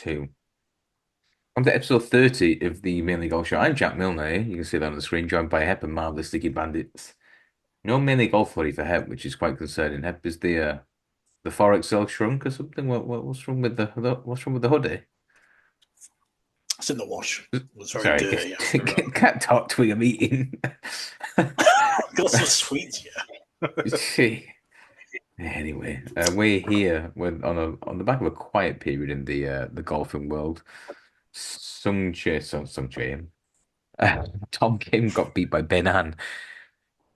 2. On to episode 30 of the Mainly Golf Show. I'm Jack Milner. You can see that on the screen, joined by Hep and Marv, the Sticky Bandits. No Mainly Golf Footy for Hep, which is quite concerning. Hep, is the Forex sale shrunk or something? What's wrong with what's wrong with the hoodie? It's in the wash. It was very Sorry, dirty after. can't talk to a meeting. Got some sweets, yeah. Anyway, we're here on the back of a quiet period in the golfing world. Sung Jae. Tom Kim got beat by Ben An.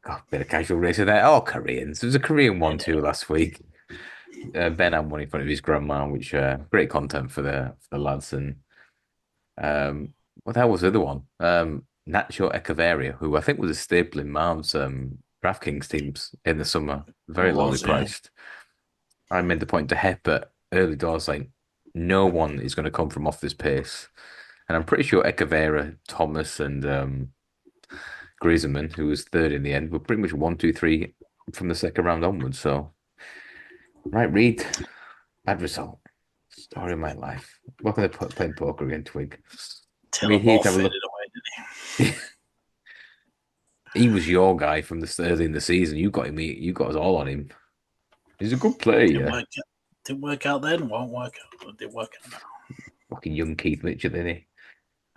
God, bit of casual racing there. All Koreans. There was a Korean one too last week. Ben An won in front of his grandma, which great content for the lads. And what the hell was the other one? Nacho Echeverria, who I think was a staple in Marv's DraftKings teams in the summer, very lowly Yeah. priced. I made the point to Hep at early doors, like no one is going to come from off this pace. And I'm pretty sure Echeverria, Thomas, and Griezmann, who was third in the end, were pretty much one, two, three from the second round onwards. So, right, Reed, bad result. Story of my life. Welcome to playing poker again, Twig. We're Taylor here Moore to have a faded look. away, didn't He was your guy from the early in the season. You got him. You got us all on him. He's a good player, he? Didn't yeah. work out. Didn't work out then. Won't work out. It didn't work out now. Fucking young Keith Mitchell, isn't he?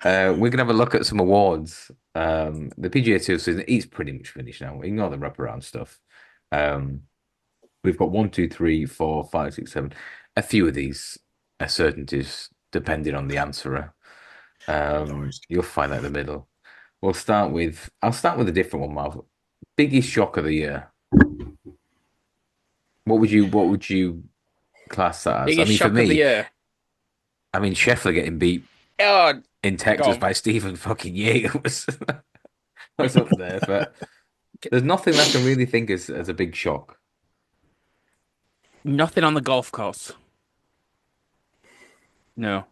We're gonna have a look at some awards. The PGA Tour season is pretty much finished now. Ignore the wraparound stuff. Um, we've got one, two, three, four, five, six, seven. A few of these are certainties, depending on the answerer. No worries. You'll find that in the middle. I'll start with a different one, Marv. Biggest shock of the year. What would you class that as? I Biggest mean, for shock of the me, year. I mean, Scheffler getting beat Oh, in go Texas on. by Stephen fucking Yeager was up there, but there's nothing I can really think as a big shock. Nothing on the golf course. No.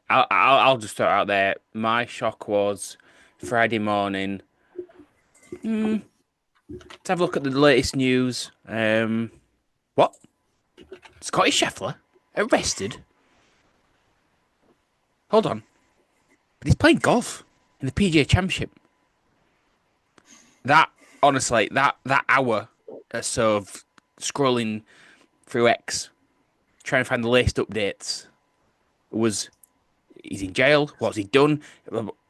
I'll just throw it out there. My shock was Friday morning. Let's have a look at the latest news. What? Scotty Scheffler arrested? Hold on. But he's playing golf in the PGA Championship. That, honestly, that hour or so of scrolling through X, trying to find the latest updates, was he's in jail? What's he done?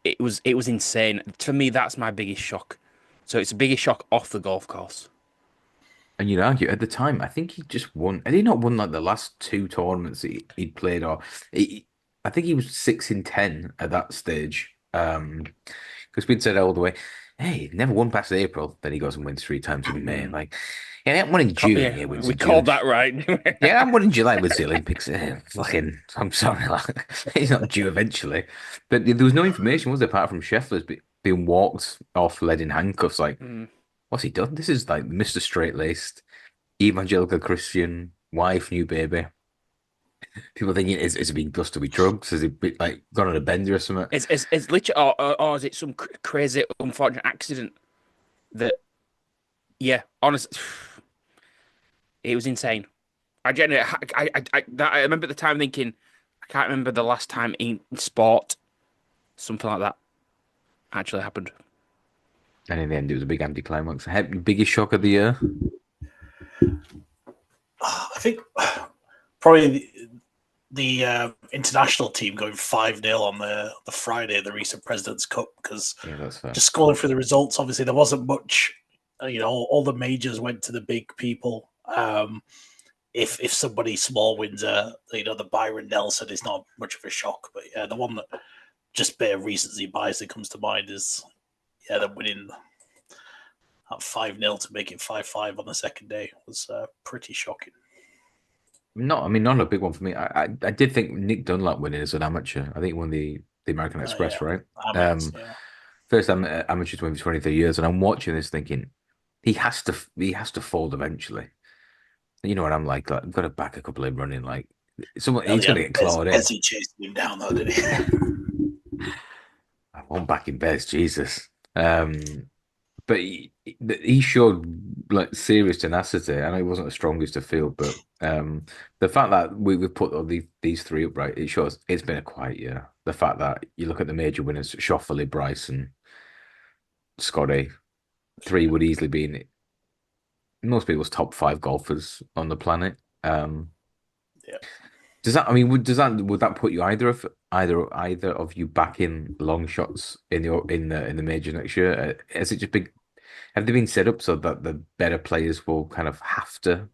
It was insane. For me, that's my biggest shock. So it's the biggest shock off the golf course. And you'd argue at the time, I think he just won. Had he not won like the last two tournaments he'd played, or I think he was 6 in 10 at that stage. Because we'd said all the way, hey, he never won past April. Then he goes and wins 3 times in May. Like, yeah, that one in June. Yeah, Yeah, wins we in June. called that right. Yeah, that one in July wins the Olympics. Fucking, I'm sorry, like, he's not due eventually. But there was no information, was there, apart from Scheffler's being walked off, led in handcuffs. Like, Mm. what's he done? This is like Mr. Straight-laced, evangelical Christian, wife, new baby. People thinking, is he being busted with drugs? Has he been, like gone on a bender or something? It's literally, or is it some crazy, unfortunate accident that, yeah, honestly, it was insane. I genuinely, I remember at the time thinking, I can't remember the last time in sport something like that actually happened. And in the end, it was a big anticlimax. Biggest shock of the year. I think probably the international team going 5-0 on the Friday of the recent President's Cup, because Yeah, that's fair. just scrolling through the results, obviously there wasn't much. All the majors went to the big people. If somebody small wins, the Byron Nelson is not much of a shock, but yeah, the one that just bare recency bias that comes to mind is them winning at 5-0 to make it 5-5 on the second day was pretty shocking. I mean, not a big one for me. I did think Nick Dunlap winning as an amateur. I think he won the American Express, Yeah, right? Amex, yeah. First time amateur to win for 23 years, and I'm watching this thinking he has to fold eventually. You know what I'm like? I've got to back a couple in running. Like someone, he's going to get clawed in. He chased him down though, did he? I won't back in Bez, Jesus. but he showed like serious tenacity. I know he wasn't the strongest of field, but the fact that we've put all these three up right, it shows it's been a quiet year. The fact that you look at the major winners, Schauffele, Bryson, Scotty, three would easily be in most people's top five golfers on the planet. Yeah. Does that? I mean, would that put you either of you back in long shots in the major next year? Has it just been have they been set up so that the better players will kind of have to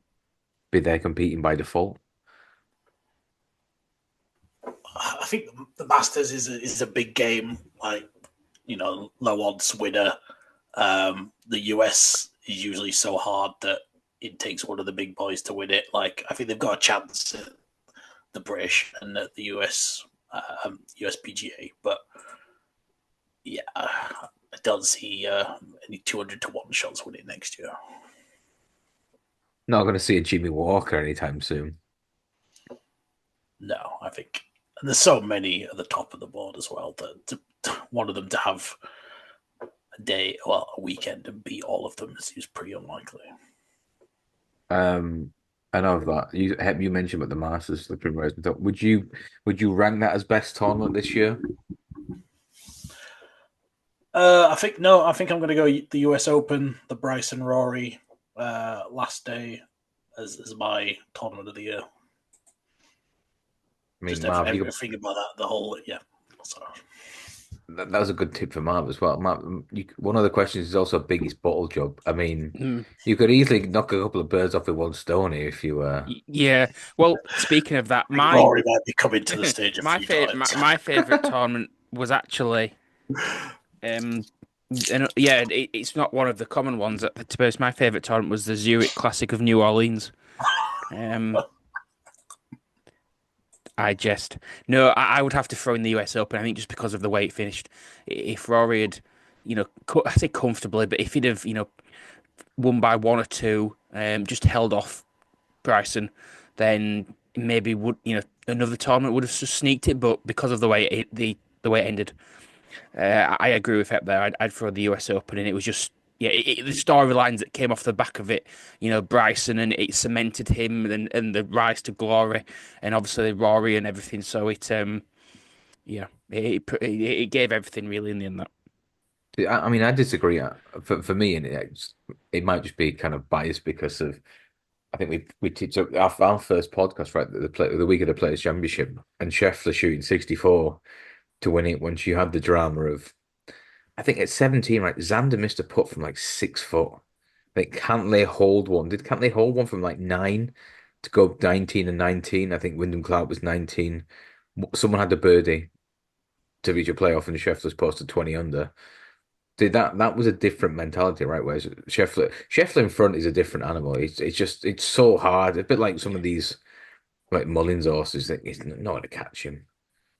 be there competing by default? I think the Masters is a big game. Like, low odds winner. The US is usually so hard that it takes one of the big boys to win it. Like, I think they've got a chance at the British and at the USPGA, but yeah, I don't see any 200-1 shots winning next year. Not going to see a Jimmy Walker anytime soon. No, I think, and there's so many at the top of the board as well that one of them to have a weekend and beat all of them seems pretty unlikely. I know of that. You mentioned about the Masters, the Primrose. Would you rank that as best tournament this year? I think no. I think I'm going to go the US Open, the Bryson Rory last day as my tournament of the year. I mean, Just Marv, everything about that. The whole Sorry. that was a good tip for Marv as well. Marv, one of the questions is also biggest bottle job. I mean, you could easily knock a couple of birds off with one stone here if you. Yeah. Well, speaking of that, Rory might be coming to the stage. My favorite tournament was actually, and yeah, it's not one of the common ones. To be honest, my favorite tournament was the Zurich Classic of New Orleans. I jest. No, I would have to throw in the US Open. I think just because of the way it finished. If Rory had, I say comfortably, but if he'd have, won by one or two, just held off Bryson, then maybe another tournament would have just sneaked it. But because of the way the way it ended, I agree with Hep there. I'd throw the US Open, and it was just the storylines that came off the back of it, Bryson, and it cemented him and the rise to glory, and obviously Rory and everything. So it gave everything really in the end. That I mean, I disagree. For me, and it might just be kind of biased because of I think we took our first podcast right the week of the Players Championship and Scheffler shooting 64 to win it when she had the drama of I think at 17 right Xander missed a putt from like 6 foot. I think Cantlay hold one. Did Cantlay hold one from like 9 to go 19 and 19? I think Wyndham Clark was 19. Someone had the birdie to reach a playoff and Scheffler's posted 20 under. Dude, that was a different mentality, right? Whereas Scheffler in front is a different animal. It's so hard. A bit like some of these like Mullins horses that it's not going to catch him.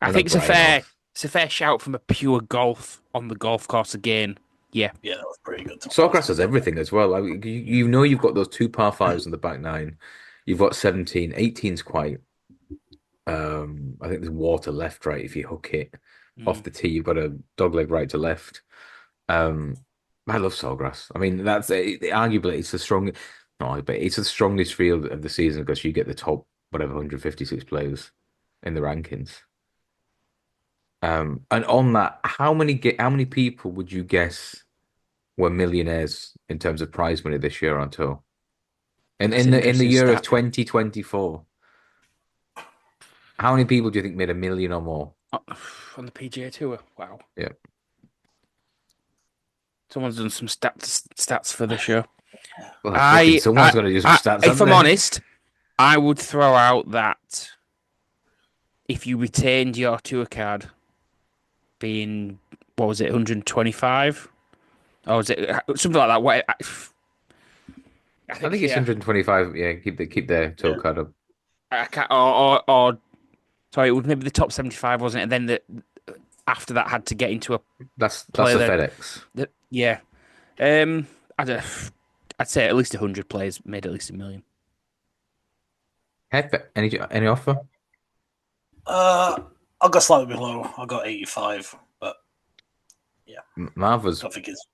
I think it's a fair shout from a pure golf on the golf course again. Yeah, that was pretty good. Sawgrass has everything as well. Like, you've got those two par fives on the back nine. You've got 17. 18's quite. I think there's water left, right? If you hook it off the tee, you've got a dogleg right to left. I love Sawgrass. I mean, that's arguably it's the strongest. No, but it's the strongest field of the season because you get the top whatever 156 players in the rankings. And on that, how many people would you guess were millionaires in terms of prize money this year on tour? And in the year of 2024, how many people do you think made $1 million or more on the PGA Tour? Wow. Yeah. Someone's done some stats for the show. Well, someone's got to do some stats. If I'm honest, I would throw out that if you retained your tour card being, what was it, 125? Or was it something like that? I think it's 125. Yeah, keep their tour card up. I can't, or sorry, it was maybe the top 75, wasn't it? And then after that had to get into a that's the FedEx. Yeah. I'd say at least 100 players made at least $1 million. Any offer? I'll go slightly below. I got 85, but yeah. Marv was. I think it's.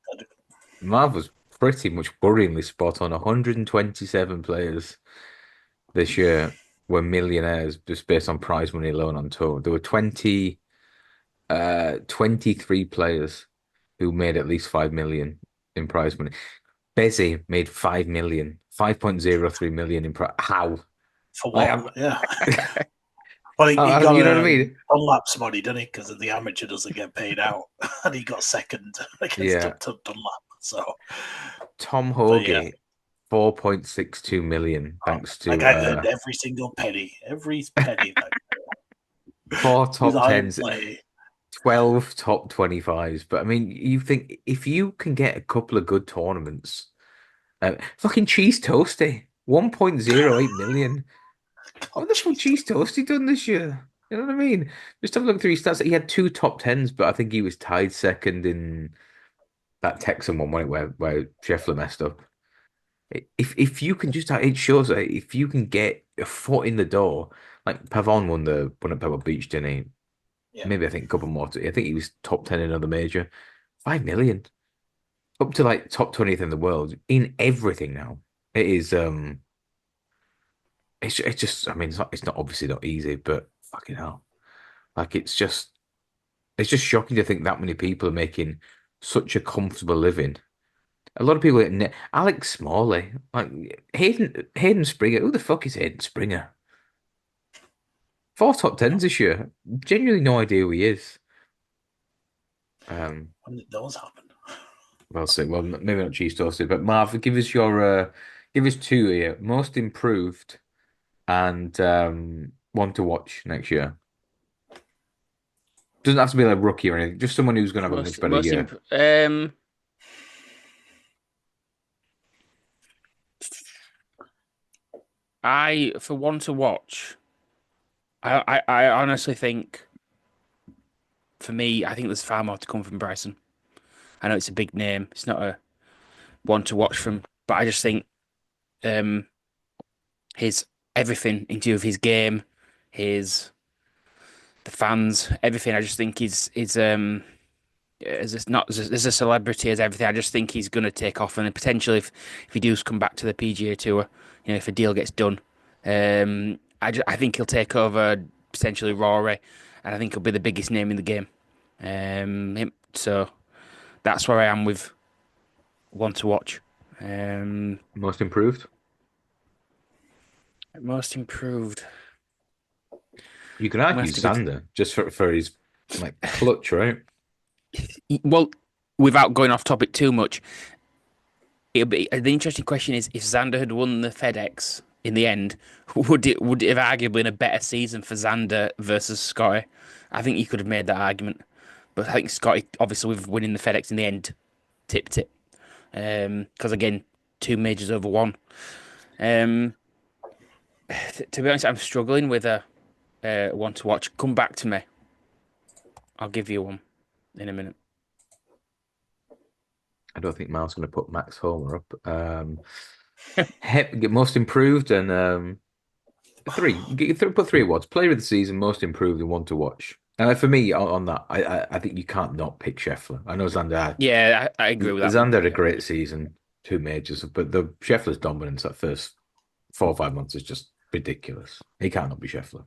Marv was pretty much worryingly spot on. 127 players this year were millionaires just based on prize money alone on tour. There were 23 players who made at least 5 million in prize money. Bezzy made 5 million, 5.03 million in prize. How? For Like, what? Yeah. Well, he you got know what I mean? Dunlap's money, didn't he? Because the amateur doesn't get paid out, and he got second against Yeah. Dunlap. So, Tom but yeah, Hoagie, 4.62 million, thanks that to guy earned every single penny, every penny. That four he was top iron tens, play. 12 top 25s. But I mean, you think if you can get a couple of good tournaments, fucking Cheese Toasty, 1.08 million. What the fuck Cheese Toasty done this year? You know what I mean? Just have a look through his stats. He had two top tens, but I think he was tied second in that Texan one where Scheffler messed up. If you can just it shows that if you can get a foot in the door, like Pavon won at Pebble Beach, didn't he? Yeah, Maybe I think a couple more. I think he was top 10 in another major. 5 million. Up to like top 20th in the world in everything now. It is it's just I mean it's not obviously not easy, but fucking hell. Like it's just shocking to think that many people are making such a comfortable living. A lot of people Alex Smalley, like Hayden Springer. Who the fuck is Hayden Springer? Four top tens this year. Genuinely no idea who he is. Um, when did those happen? well, see, well, maybe not cheese toasted, but Marv, give us two here. Most improved and one to watch next year. Doesn't have to be like rookie or anything. Just someone who's going to have a much better Most year. I for one to watch. I honestly think for me, I think there's far more to come from Bryson. I know it's a big name. It's not a one to watch from, but I just think um his everything into of his game, his the fans, everything. I just think he's as a, not as a celebrity as everything. I just think he's going to take off, and potentially if he does come back to the PGA Tour, if a deal gets done, I think he'll take over potentially Rory, and I think he'll be the biggest name in the game. So that's where I am with one to watch. Most improved. Most improved. You can I'm gonna argue have to go. Xander just for his like clutch, right? Well, without going off topic too much, it'll be the interesting question is if Xander had won the FedEx in the end, would it have arguably been a better season for Xander versus Scotty? I think you could have made that argument, but I think Scotty, obviously with winning the FedEx in the end, tipped it. Because again, two majors over one. Um, to be honest, I'm struggling with a one to watch. Come back to me. I'll give you one in a minute. I don't think Marv's going to put Max Homer up. Most improved and three. Put three awards: Player of the Season, Most Improved, and One to Watch. And for me, on that, I think you can't not pick Scheffler. I know Yeah, I agree with that one. Xander had a Yeah. great season, two majors, but the Scheffler's dominance that first 4 or 5 months is just ridiculous. He can't not be Scheffler.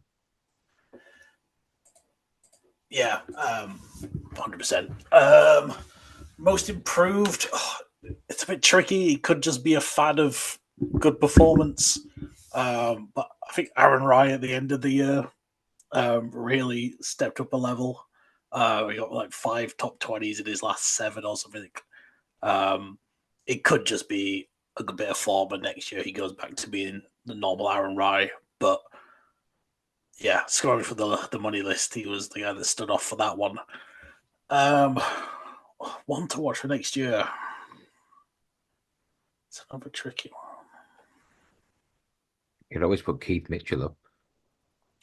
Yeah, 100%. Most improved. It's a bit tricky. He could just be a fan of good performance. But I think Aaron Rai at the end of the year really stepped up a level. He got like 5 top 20s in his last 7 or something. It could just be a good bit of form, and next year he goes back to being the normal Aaron Rai. But yeah, scoring for the money list, he was the guy that stood off for that one. One to watch for next year. It's another tricky one. You could always put Keith Mitchell up.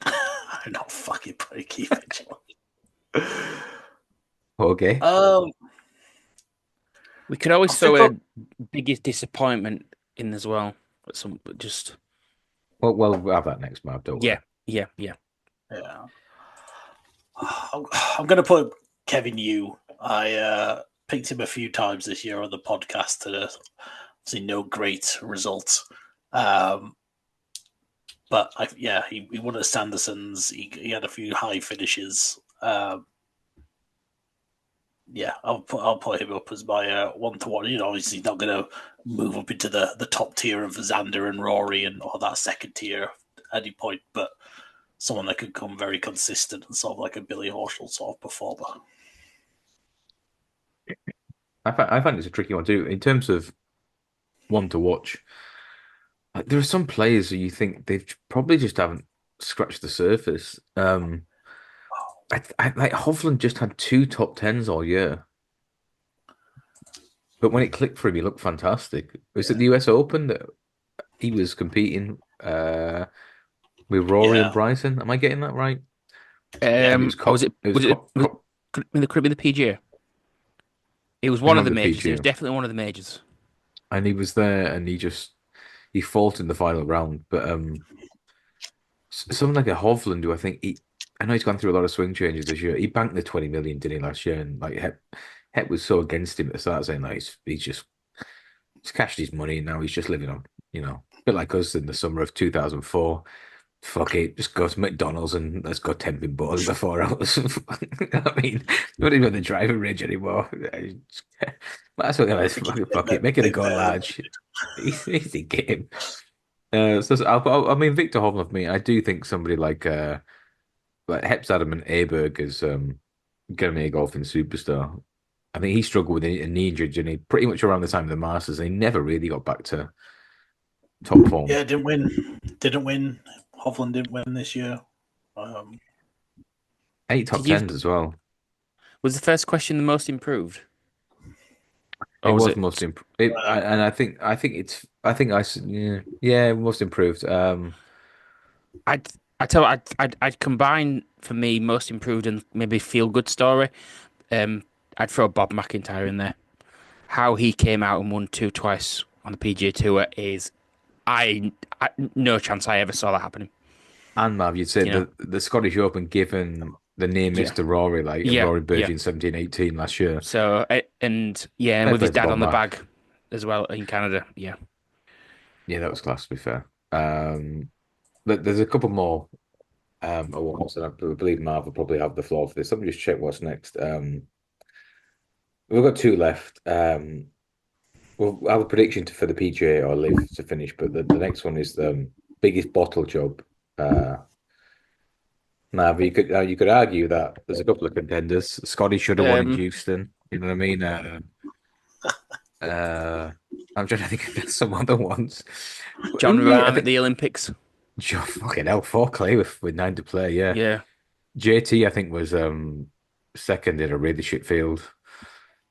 I'm not fucking putting Keith Mitchell. Okay. We could always I'll throw stick a biggest disappointment in as well. But just Well, we'll have that next, Marv. Don't worry. yeah. Yeah. I'm going to put Kevin Yu. I picked him a few times this year on the podcast, and obviously no great results. But he won at Sanderson's. He had a few high finishes. I'll put him up as my 1-to-1. Obviously he's not going to move up into the top tier of Xander and Rory or that second tier at any point, but someone that could come very consistent and sort of like a Billy Horschel sort of performer. I find it's a tricky one too in terms of one to watch. Like, there are some players who you think they've probably just haven't scratched the surface. I like Hovland just had two top tens all year, but when it clicked for him, he looked fantastic. Was it the US Open that he was competing with Rory and Bryson? Am I getting that right? Was it in the Caribbean, the PGA? It was one of the majors. It was definitely one of the majors. And he was there, and he fought in the final round. But someone like a Hovland, who I know he's gone through a lot of swing changes this year. He banked the 20 million, didn't he, last year? And like Hep was so against him at the start, saying like he's cashed his money, and now he's just living on, a bit like us in the summer of 2004. Fuck it, just go to McDonald's and let's go temping butters for 4 hours. I mean, not even on the driving range anymore. That's what fuck it, make it a go large. Easy game. I mean, Victor Hovland, for me, I do think somebody like Hep Zadam Aberg is going to be a golfing superstar. I think he struggled with a knee injury, didn't he? Pretty much around the time of the Masters, and he never really got back to top form. Yeah, didn't win. Hovland didn't win this year. 8 top tens as well. Was the first question the most improved? It was most improved, and I think most improved. I'd combine for me most improved and maybe feel good story. I'd throw Bob McIntyre in there. How he came out and won twice on the PGA Tour is, no chance I ever saw that happening. And Mav, you'd say the Scottish Open, given the name Mr. Rory, Rory Burgin 17-18 last year. So and with his dad on the bag as well in Canada. Yeah, that was class, to be fair. But there's a couple more awards, and I believe Marv will probably have the floor for this. Let me just check what's next. We've got 2 left. We'll have a prediction for the PGA or LIV to finish, but the next one is the biggest bottle job. Now, you could argue that there's a couple of contenders. Scotty should have won in Houston. You know what I mean? I'm trying to think of some other ones. John Rahm at the Olympics. Fucking hell, 4 clay with 9 to play. Yeah. Yeah. JT, I think, was second in a really shit field.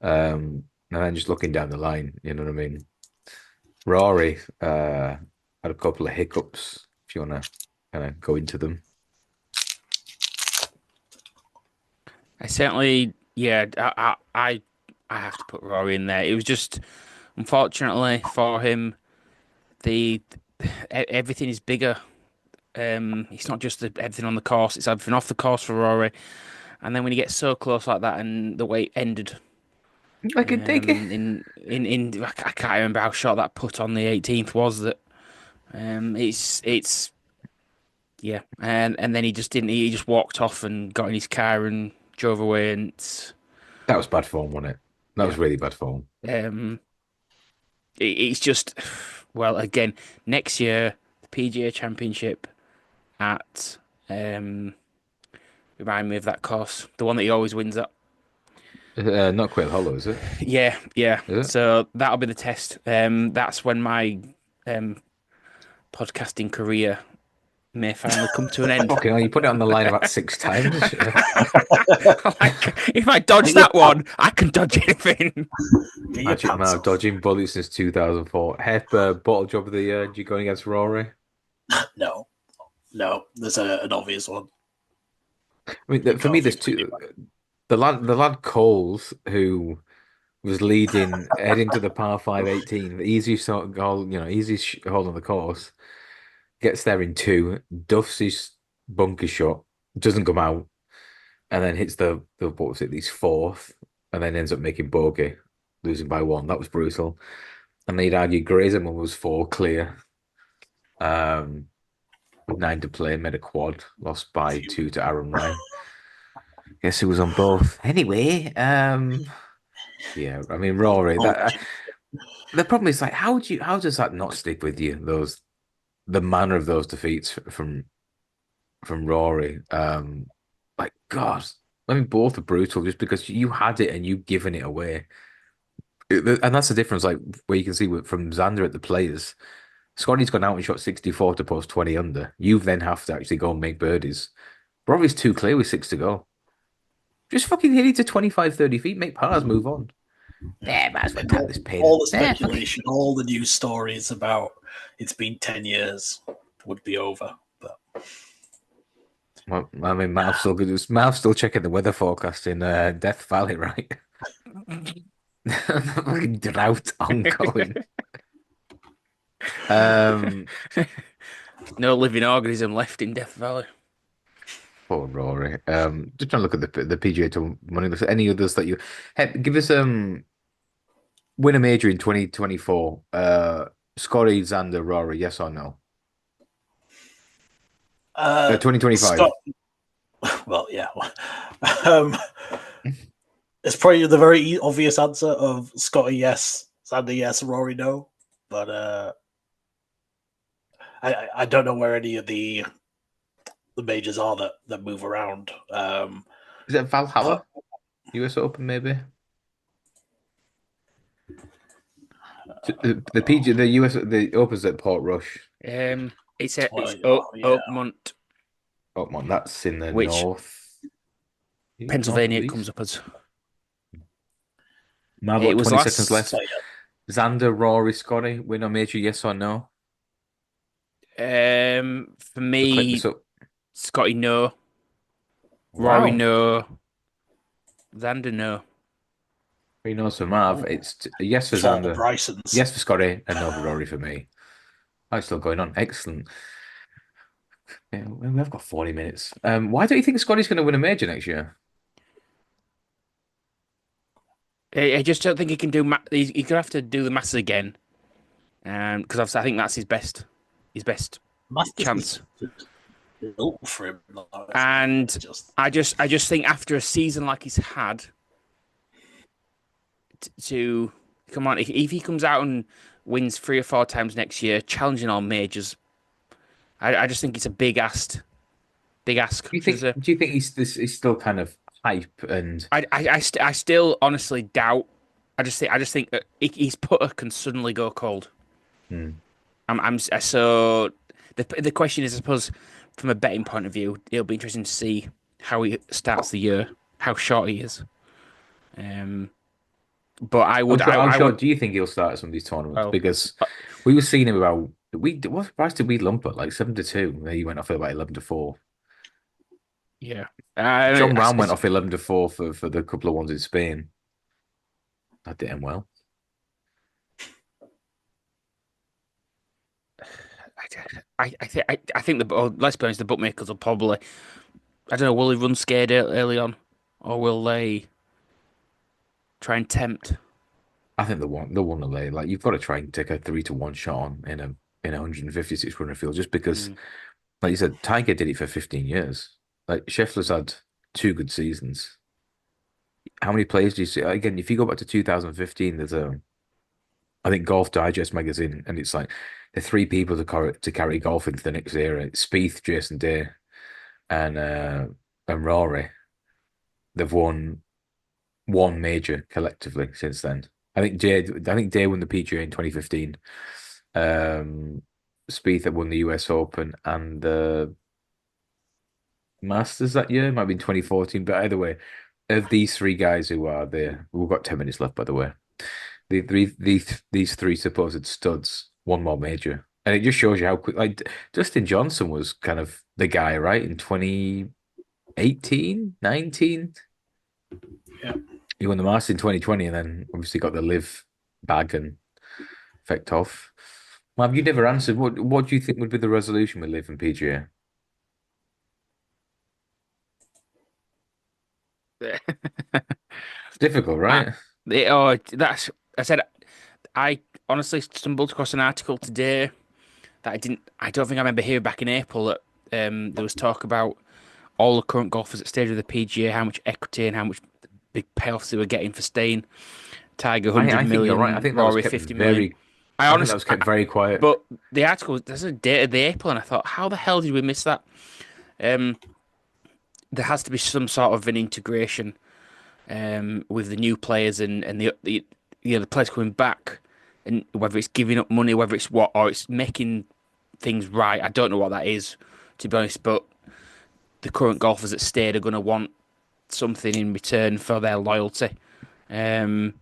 And then just looking down the line, you know what I mean? Rory had a couple of hiccups, if you want to kind of go into them. I certainly, I have to put Rory in there. It was just, unfortunately for him, everything is bigger. It's not just everything on the course; it's everything off the course for Rory. And then when you get so close like that, and the way it ended, I can take it. I can't remember how short that putt on the 18th was. That it's and then he just didn't. He just walked off and got in his car and drove away, and that was bad form, wasn't it? That was really bad form. It's just, well, again, next year the PGA Championship at remind me of that course, the one that he always wins at. Not Quail Hollow, is it? Yeah. Is it? So that'll be the test. That's when my podcasting career may finally come to an end. Okay, well, you put it on the line about 6 times. If I dodge that one, I can dodge anything. Magic man, dodging bullets since 2004. Hep, bottle job of the year. Do you go against Rory? No. There's an obvious one. I mean, for me, there's 2. The lad Coles, who was leading heading to the par 5 18, the easiest sort of goal, easiest hole on the course, gets there in 2, duffs his bunker shot, doesn't come out, and then hits the what was it, his 4th, and then ends up making bogey, losing by one. That was brutal. And they'd argue Grayson was four clear, with nine to play, made a quad, lost by two to Aaron Rai. Guess who was on both? Anyway, yeah, I mean Rory. Oh, The problem is like, how does that not stick with you? The manner of those defeats from Rory. Like God, I mean both are brutal just because you had it and you've given it away. And that's the difference, like where you can see from Xander at the players. Scotty's gone out and shot 64 to post 20 under. You then have to actually go and make birdies. Rory's too clear with six to go. Just fucking hit it to 25, 30 feet, make pars, move on. Yeah, might as well tap this pin. all the Yeah, speculation, all the news stories about it's been 10 years would be over. But well, I mean, Mal's still checking the weather forecast in Death Valley, right? Fucking drought ongoing. Um, No living organism left in Death Valley. Poor Rory. Just trying to look at the PGA Tour money list. Any others that you give us win a major in 2024? Scotty, Xander, Rory, yes or no? 2025. Well, yeah. um, it's probably the very obvious answer of Scotty yes, Xander yes, Rory no. But I don't know where any of the majors are that move around. Is it Valhalla? US Open, maybe? The PG, the US, the Opens at Port Rush. It's Well, yeah. Oakmont, Oakmont, that's in the Which- north. Pennsylvania. It northeast? comes up as. Now, It was 20 last- seconds left. So, yeah. Xander, Rory, Scotty, win or major, yes or no? For Click me, this up. Scotty no, Rory Wow. no, Xander no. He knows for Marv. It's a yes for For the Xander, Brysons. yes for Scotty, and no for Rory for me. Oh, it's still going on. Excellent. Yeah, we've got 40 minutes. Why don't you think Scotty's going to win a major next year? I just don't think he can do. He's gonna have to do the Masters again, because I think that's his best Masters chance. is built for him. And Just I just think after a season like he's had, to come on, if he comes out and wins 3 or 4 times next year, challenging all majors, I just think it's a big ask. Big ask. Do you think he's still kind of hype and I still honestly doubt. I just think that his putter can suddenly go cold. Hmm. So the question is, I suppose, from a betting point of view, it'll be interesting to see how he starts the year, how short he is. But I would. How I short would. do you think he'll start at some of these tournaments? Well, Because we were seeing him about what price did we lump at? Like 7-2. He went off at about 11-4. Yeah. John Rahm went off 11-4 for the couple of ones in Spain. That did him well. I think let's be honest, the bookmakers will probably. I don't know. Will they run scared early on, or will they try and tempt? I think the one to lay. Like you've got to try and take a 3-1 shot on in a 156 runner field just because, like you said, Tiger did it for 15 years. Like Scheffler's had 2 good seasons. How many players do you see? Again, if you go back to 2015, there's I think Golf Digest magazine, and it's like the 3 people to carry golf into the next era. It's Spieth, Jason Day, and Rory. They've won one major collectively since then. I think Day won the PGA in 2015. Spieth that won the US Open and the Masters that year. Might have been 2014, but either way, of these 3 guys who are there, we've got 10 minutes left, by the way. These 3 supposed studs, one more major, and it just shows you how quick. Like Dustin Johnson was kind of the guy, right, in 2018, 19. Yeah. He won the Masters in 2020, and then obviously got the live bag and effect off. Well, you never answered. What do you think would be the resolution with live and PGA? It's difficult, right? That's I said I honestly stumbled across an article today that I don't think I remember hearing back in April that there was talk about all the current golfers at stage of the PGA, how much equity and how much big payoffs they were getting for staying. Tiger I 100 think you're right. I million, think that was Rory kept 50 million. very. I I think that honestly, was kept very quiet. but the article, there's a date of the April, and I thought, how the hell did we miss that? Um, there has to be some sort of an integration with the new players and the players coming back, and whether it's giving up money, whether it's what, or it's making things right. I don't know what that is, to be honest. But the current golfers that stayed are going to want something in return for their loyalty. Um,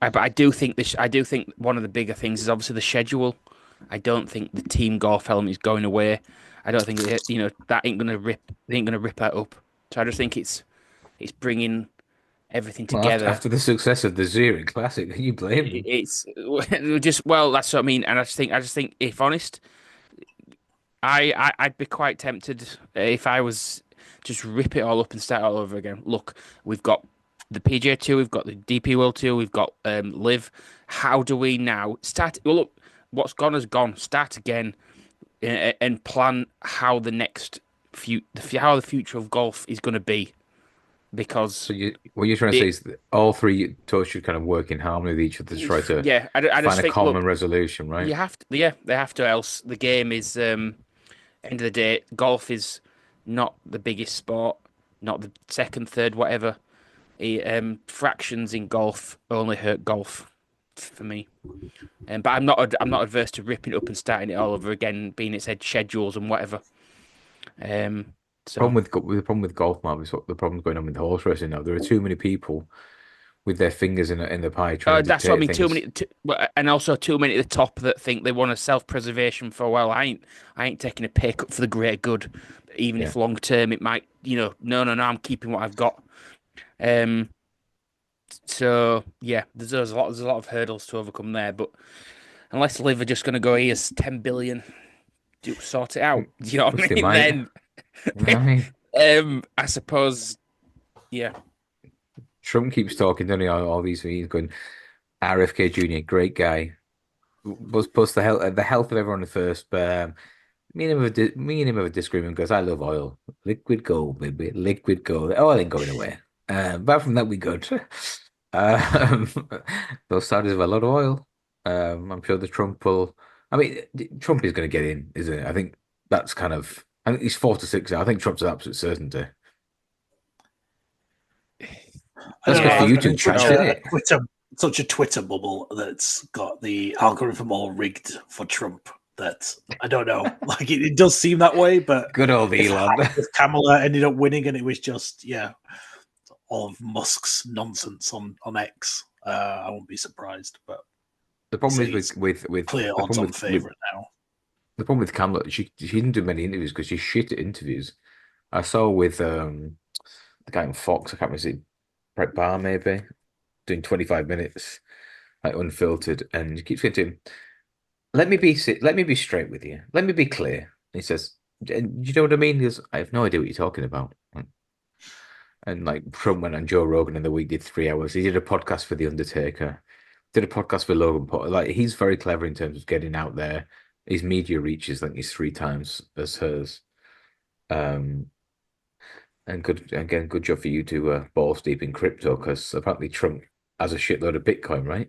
but I do think this. I do think one of the bigger things is obviously the schedule. I don't think the team golf element is going away. I don't think that ain't gonna rip. They ain't gonna rip that up. So I just think it's bringing everything Well, after, together. after the success of the Zurich Classic, can you blame them? It's just well, that's what I mean. And I just think, if honest, I'd be quite tempted if I was just rip it all up and start all over again. Look, we've got the PGA Tour, we've got the DP World Tour, we've got Live. How do we now start? Well, look, what's gone has gone. Start again and plan how the next how the future of golf is going to be because So what you're trying to say it, is that all three tours should kind of work in harmony with each other to try to yeah, I just find a think, look, common resolution, right? you have to, yeah, they have to, else the game is end of the day, golf is not the biggest sport, not the second, third, whatever. Fractions in golf only hurt golf for me. But I'm not adverse to ripping it up and starting it all over again, being its head schedules and whatever. Um, so The problem with golf, Mark, is what the problem's going on with horse racing now. There are too many people with their fingers in the pie trying to that's what I dictate mean. Too things. many, and also too many at the top that think they want a self-preservation for. Well, I ain't taking a pay cut for the greater good, even Yeah. if long term it might, no, no, no. I'm keeping what I've got. Um, so yeah, there's a lot of hurdles to overcome there. But unless Liv are just going to go, here's 10 billion, do sort it out. Do you know what Which I they mean? might. Then, I mean, I suppose, yeah. Trump keeps talking, don't he? All these meetings going, RFK Jr., great guy. Plus the health of everyone first. But me and him have a disagreement because I love oil, liquid gold, baby, liquid gold. Oil ain't going away. Apart from that, we good. Um, those Saudis have a lot of oil. I'm sure the Trump will. I mean, Trump is going to get in, isn't it? I think that's kind of. I think he's 4 to 6. I think Trump's an absolute certainty. I That's don't know. good for you I'm to in such entrench, isn't it? Such a Twitter bubble that's got the algorithm all rigged for Trump. That I don't know. Like it does seem that way, but Good old if, Elon. if Kamala ended up winning and it was just all of Musk's nonsense on X, I won't be surprised. But The problem is he's with clear the odds problem on with favorite now. the problem with Kamala, she didn't do many interviews because she's shit at interviews. I saw with the guy on Fox, I can't remember, is it Brett Barr maybe, doing 25 minutes, like unfiltered, and he keeps saying to him, let me be straight with you. Let me be clear. And he says, "And you know what I mean?" He goes, I have no idea what you're talking about. And like Trump went on Joe Rogan in the week, did 3 hours. He did a podcast for The Undertaker, did a podcast for Logan Paul. Like he's very clever in terms of getting out there. His media reach is, I think, he's 3 times as hers. Um, and good job for you to balls deep in crypto because apparently Trump has a shitload of Bitcoin, right?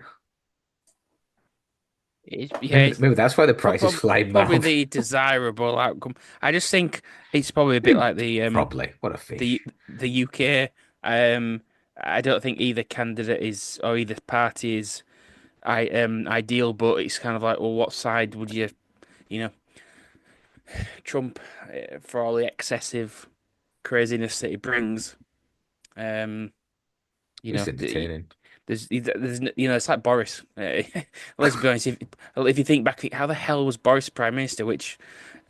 Yeah, Maybe that's why the price is flying probably mouth. the desirable outcome. I just think it's probably a bit like Probably. What a the fish. the UK. I don't think either candidate is or either party is ideal, but it's kind of like, well, what side would you know, Trump for all the excessive craziness that he brings. Um, you It's know, entertaining. there's it's like Boris. Let's be honest. If you think back, how the hell was Boris prime minister?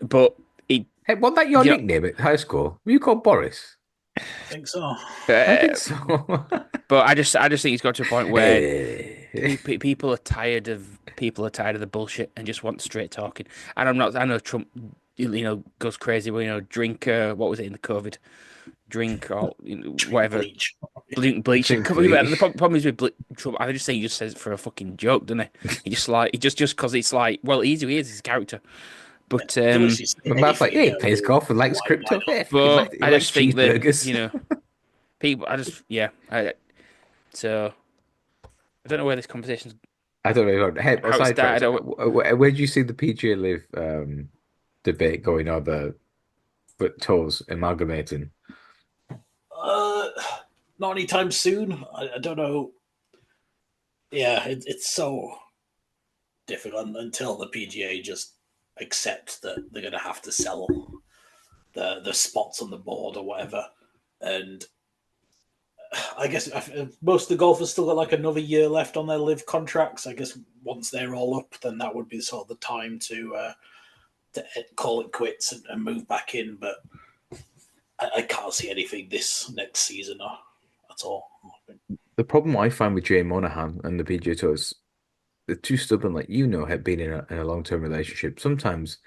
But he, Hey, wasn't that your you nickname at high school? Were you called Boris? I think so. I know, think so. but I just think he's got to a point where Hey. people are tired of the bullshit and just want straight talking. And I know Trump, goes crazy. Well, drink. What was it in the COVID? Drink or whatever. Bleach. Bleach. Think The problem is with Trump. I just say he just says it for a fucking joke, doesn't he? He just because it's like, well, he is his character. But My man's like, yeah, he plays golf and likes crypto. Yeah, he I likes just think that cheeseburgers. people. So I don't know where this conversation's I don't know. Hey, how it aside from started. where do you see the PGA Live debate going, or the tours amalgamating? Uh, Not anytime soon. I don't know. Yeah, it's so difficult until the PGA just accept that they're going to have to sell the spots on the board or whatever. And I guess most of the golfers still got like another year left on their live contracts. I guess once they're all up, then that would be sort of the time to call it quits and move back in. But I can't see anything this next season at all. The problem I find with Jay Monahan and the PGA Tour is they're too stubborn. Like have been in a long-term relationship. Sometimes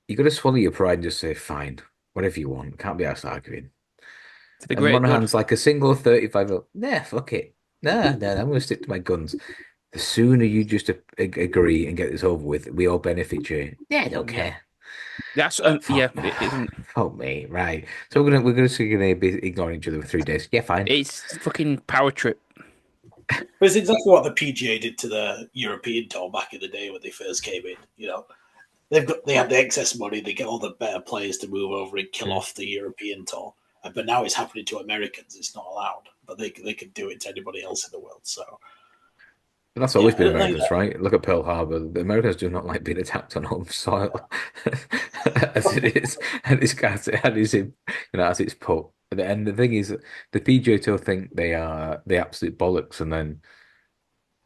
you got to swallow your pride and just say, "Fine, whatever you want." Can't be asked arguing. To the And great good. Monahan's like a single 35. Nah, fuck it. Nah, I'm going to stick to my guns. The sooner you just agree and get this over with, we all benefit, Jay. Yeah, I don't care. That's Fuck me, right? So we're gonna be ignoring each other for 3 days. Yeah, fine. It's fucking power trip. But it's exactly what the PGA did to the European Tour back in the day when they first came in. You know, they have the excess money, they get all the better players to move over and kill off the European Tour. But now it's happening to Americans. It's not allowed, but they can do it to anybody else in the world. So But that's always been Americans, right? Look at Pearl Harbor. The Americans do not like being attacked on home soil, as it is, and as it's put. And the thing is, the PGA Tour think they are the absolute bollocks, and then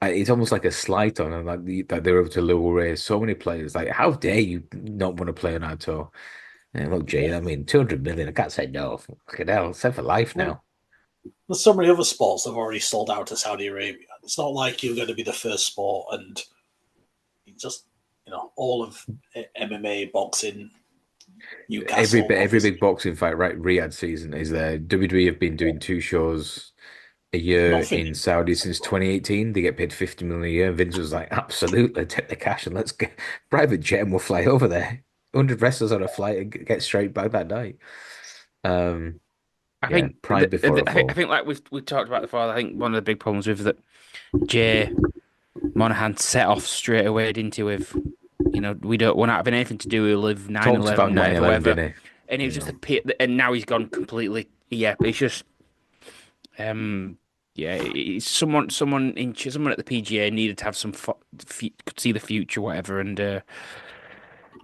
it's almost like a slight on them, that they're able to lure so many players. Like, how dare you not want to play on our tour? And look, Jay, I mean, 200 million. I can't say no. Fucking hell, set for life now. There's so many other sports that have already sold out to Saudi Arabia. It's not like you're going to be the first sport and just, all of MMA, boxing, Newcastle. Every big boxing fight, right? Riyadh season is there. WWE have been doing 2 shows a year in Saudi since 2018. They get paid 50 million a year. Vince was like, absolutely, take the cash and let's get private jet and we'll fly over there. 100 wrestlers on a flight and get straight back that night. I think pride before a fall. I think like we've talked about before. I think one of the big problems with that Jay Monahan set off straight away, didn't he? With we're not having anything to do with Live 9/11, whatever. And it was just a pit, and now he's gone completely. Yeah, it's just it's someone at the PGA needed to have some could see the future, whatever, and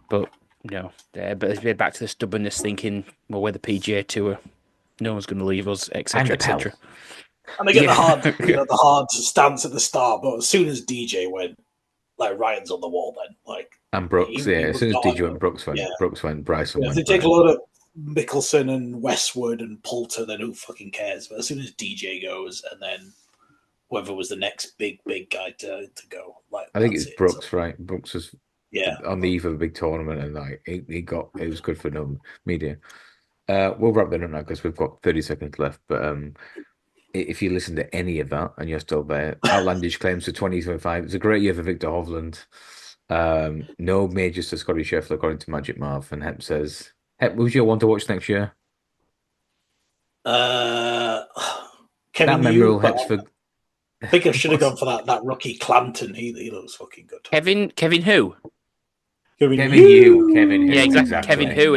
but no, but it's back to the stubbornness, thinking, well, we're the PGA Tour. No one's going to leave us, etc., etc. And they get the hard stance at the start, but as soon as DJ went, like Ryan's on the wall, then and Brooks, as soon as DJ went, Brooks went, Bryson went. If they take a load of Mickelson and Westwood and Poulter, then who fucking cares? But as soon as DJ goes, and then whoever was the next big guy to go, I think it's Brooks, right? Brooks was on the eve of a big tournament, and it was good for no media. We'll wrap that up now because we've got 30 seconds left. But if you listen to any of that and you're still there, outlandish claims for 2025. It's a great year for Victor Hovland. No majors to Scotty Scheffler, according to Magic Marv. And Hep says, who's your one to watch next year? Kevin that memorable Hepsford. I think I should have gone for that rookie Clanton. He looks fucking good. Kevin who? Kevin Hu. Yeah, exactly. Kevin Hu.